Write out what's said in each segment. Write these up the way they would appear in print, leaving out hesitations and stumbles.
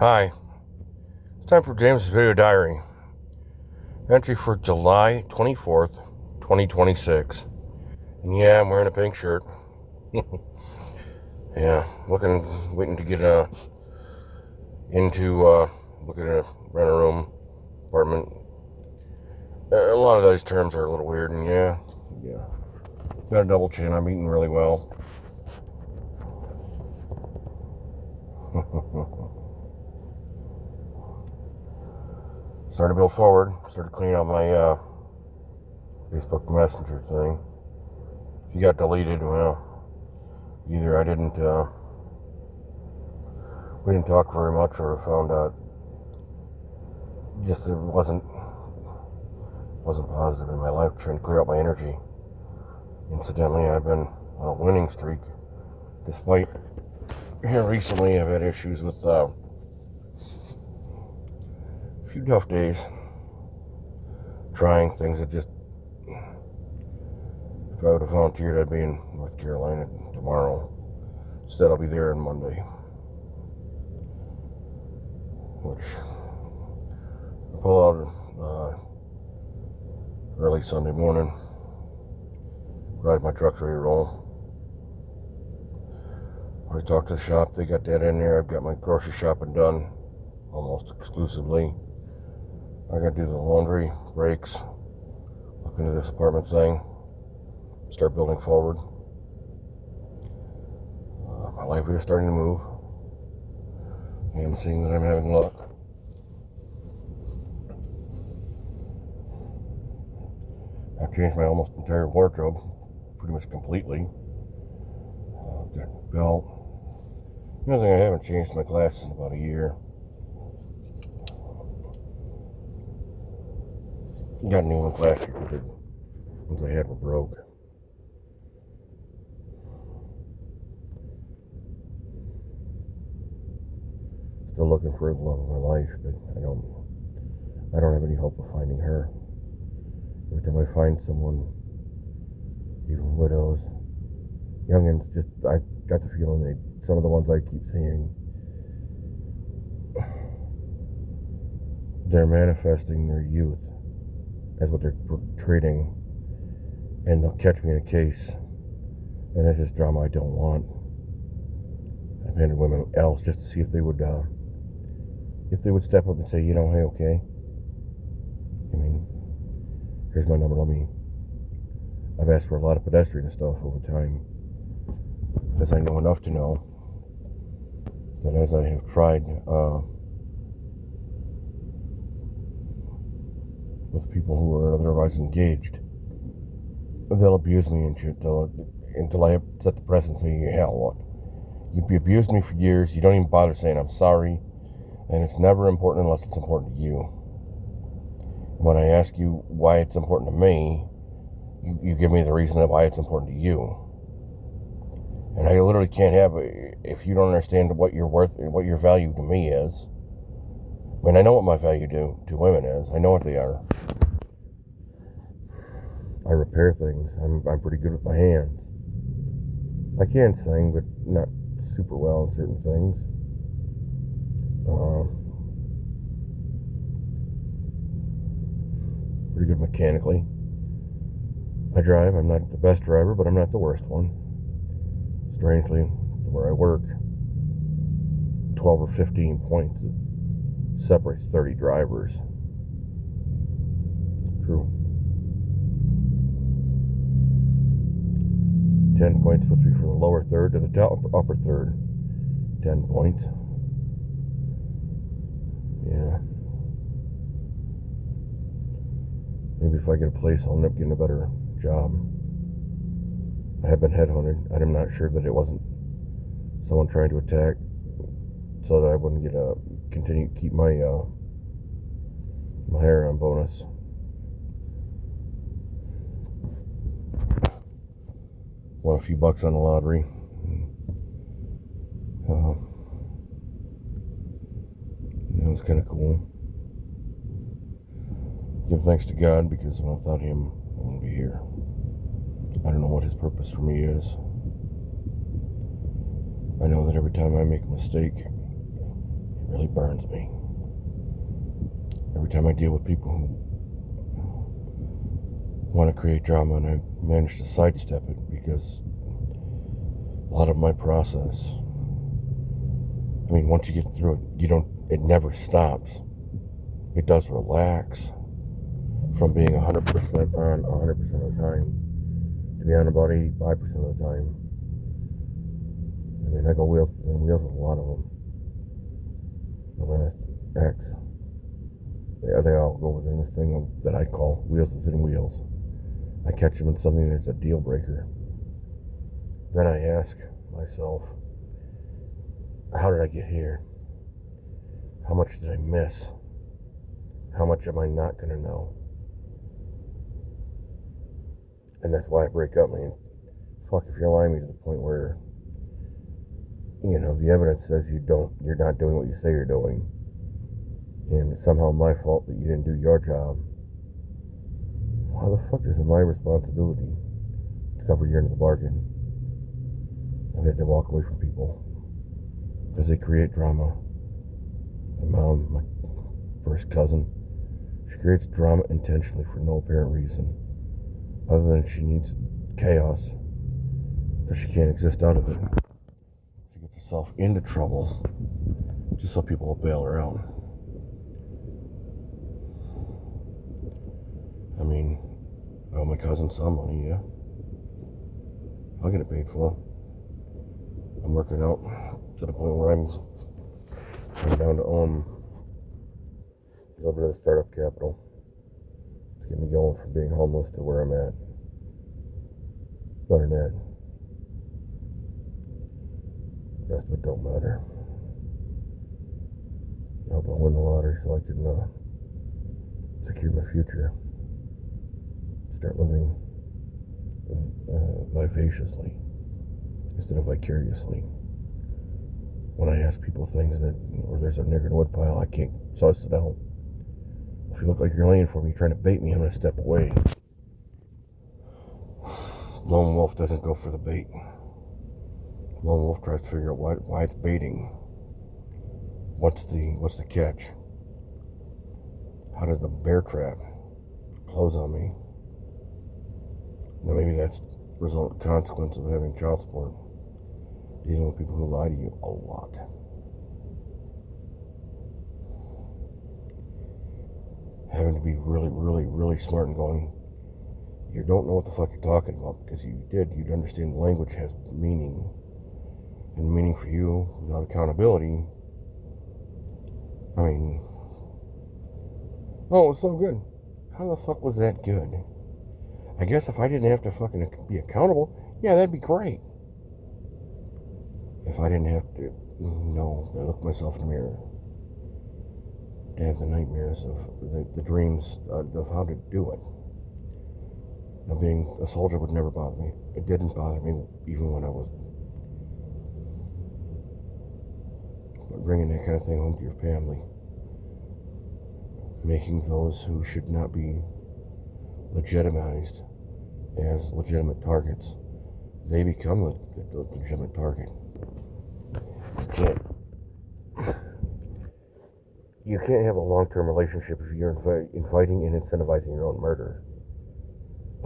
Hi, it's time for James' video diary. Entry for July 24th, 2026. And yeah, I'm wearing a pink shirt. Yeah, waiting to get looking at rent a room, apartment. A lot of those terms are a little weird, and yeah. Got a double chin, I'm eating really well. Starting to build forward, started cleaning out my Facebook Messenger thing. If you got deleted, well, either we didn't talk very much, or I found out just it wasn't positive in my life, trying to clear out my energy. Incidentally, I've been on a winning streak, despite here recently I've had issues with a few tough days, trying things that just, if I would have volunteered, I'd be in North Carolina tomorrow. Instead, I'll be there on Monday, which I'll pull out early Sunday morning, ride my truck's ready to roll. I talked to the shop, they got that in there. I've got my grocery shopping done almost exclusively. I gotta do the laundry, brakes, look into this apartment thing, start building forward. My life is starting to move, and seeing that I'm having luck. I've changed my almost entire wardrobe, pretty much completely. Got a belt. The only thing I haven't changed is my glasses in about a year. Got new ones last year, the ones I had were broke. Still looking for the love of my life, but I don't have any hope of finding her. Every time I find someone, even widows, youngins, I got the feeling some of the ones I keep seeing, they're manifesting their youth as what they're portraying, and they'll catch me in a case, and that's just drama I don't want. I've handed women else just to see if they would step up and say, hey, okay, here's my number, I've asked for a lot of pedestrian stuff over time, because I know enough to know that as I have tried with people who are otherwise engaged, they'll abuse me and shit until I set the precedent and say, hell, look, you've abused me for years, you don't even bother saying I'm sorry, and it's never important unless it's important to you. When I ask you why it's important to me, you give me the reason why it's important to you. And I literally can't have it if you don't understand what you're worth and what your value to me is. I know what my value to women is. I know what they are. I repair things. I'm pretty good with my hands. I can sing, but not super well in certain things. Pretty good mechanically. I drive. I'm not the best driver, but I'm not the worst one. Strangely, where I work, 12 or 15 points separates 30 drivers. True. 10 points puts me from the lower third to the upper third. 10 points. Yeah. Maybe if I get a place, I'll end up getting a better job. I have been headhunted. I'm not sure that it wasn't someone trying to attack, so that I wouldn't continue to keep my hair on bonus. Won a few bucks on the lottery. It was kind of cool. Give thanks to God, because without Him, I wouldn't be here. I don't know what His purpose for me is. I know that every time I make a mistake, really burns me. Every time I deal with people who want to create drama, and I manage to sidestep it because a lot of my process, I mean, once you get through it, it never stops. It does relax from being 100% on 100% of the time to be on about 85% of the time. I mean, I go wheels with a lot of them. The last X, they all go within this thing that I call wheels within wheels. I catch them in something that's a deal breaker. Then I ask myself, how did I get here? How much did I miss? How much am I not going to know? And that's why I break up, man. Fuck, if you're lying me to the point where, the evidence says you're not doing what you say you're doing, and it's somehow my fault that you didn't do your job, how the fuck is it my responsibility to cover your end of the bargain? I've had to walk away from people because they create drama. My mom, my first cousin, she creates drama intentionally for no apparent reason, other than she needs chaos because she can't exist out of it. She gets herself into trouble just so people will bail her out. I mean, I owe my cousin some money, yeah. I'll get it paid for. I'm working out to the point where I'm down to own a little bit of the startup capital to get me going from being homeless to where I'm at. Better than that. The rest of it don't matter. I hope I win the lottery so I can secure my future. Start living vivaciously instead of vicariously. When I ask people things or there's a nigger in the woodpile, I can't, so I sit down. If you look like you're laying for me, trying to bait me, I'm going to step away. Lone wolf doesn't go for the bait. Lone wolf tries to figure out why it's baiting. What's the catch? How does the bear trap close on me? Now maybe that's the consequence of having child support. Dealing with people who lie to you a lot. Having to be really, really, really smart and going, you don't know what the fuck you're talking about, because you'd understand language has meaning. And meaning for you without accountability. I mean, oh, it was so good. How the fuck was that good? I guess if I didn't have to fucking be accountable, yeah, that'd be great. If I didn't have to look myself in the mirror, to have the nightmares of the dreams of how to do it. Now, being a soldier would never bother me. It didn't bother me even when I was. But bringing that kind of thing home to your family, making those who should not be legitimized as legitimate targets, they become the legitimate target. You can't have a long-term relationship if you're inviting and incentivizing your own murder.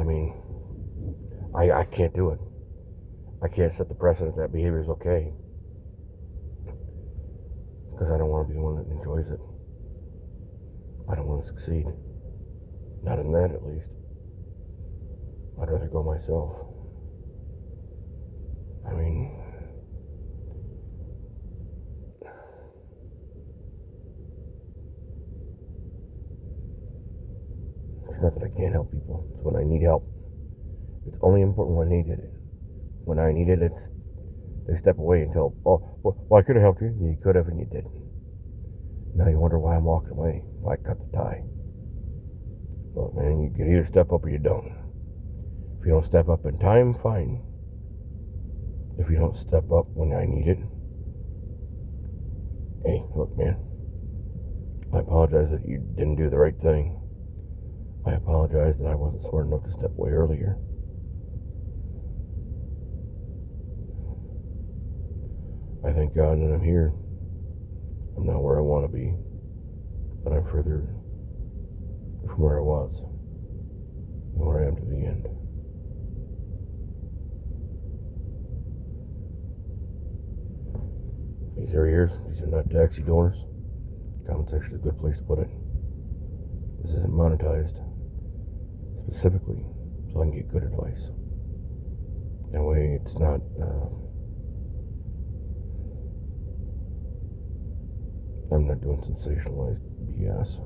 I mean, I can't do it. I can't set the precedent that behavior is okay. Because I don't want to be the one that enjoys it. I don't want to succeed. Not in that, at least. I'd rather go myself. I mean, it's not that I can't help people. It's when I need help. It's only important when I needed it. When I needed it, they step away and tell, well, I could have helped you. You could have, and you didn't. Now you wonder why I'm walking away. Why I cut the tie. Well, man, you can either step up or you don't. If you don't step up in time, fine. If you don't step up when I need it, hey, look, man, I apologize that you didn't do the right thing. I apologize that I wasn't smart enough to step away earlier. I thank God that I'm here. I'm not where I to be, but I'm further from where I was than where I am to the end. These are ears. These are not taxi doors. Comment section is a good place to put it. This isn't monetized specifically so I can get good advice. That way it's not I'm not doing sensationalized BS.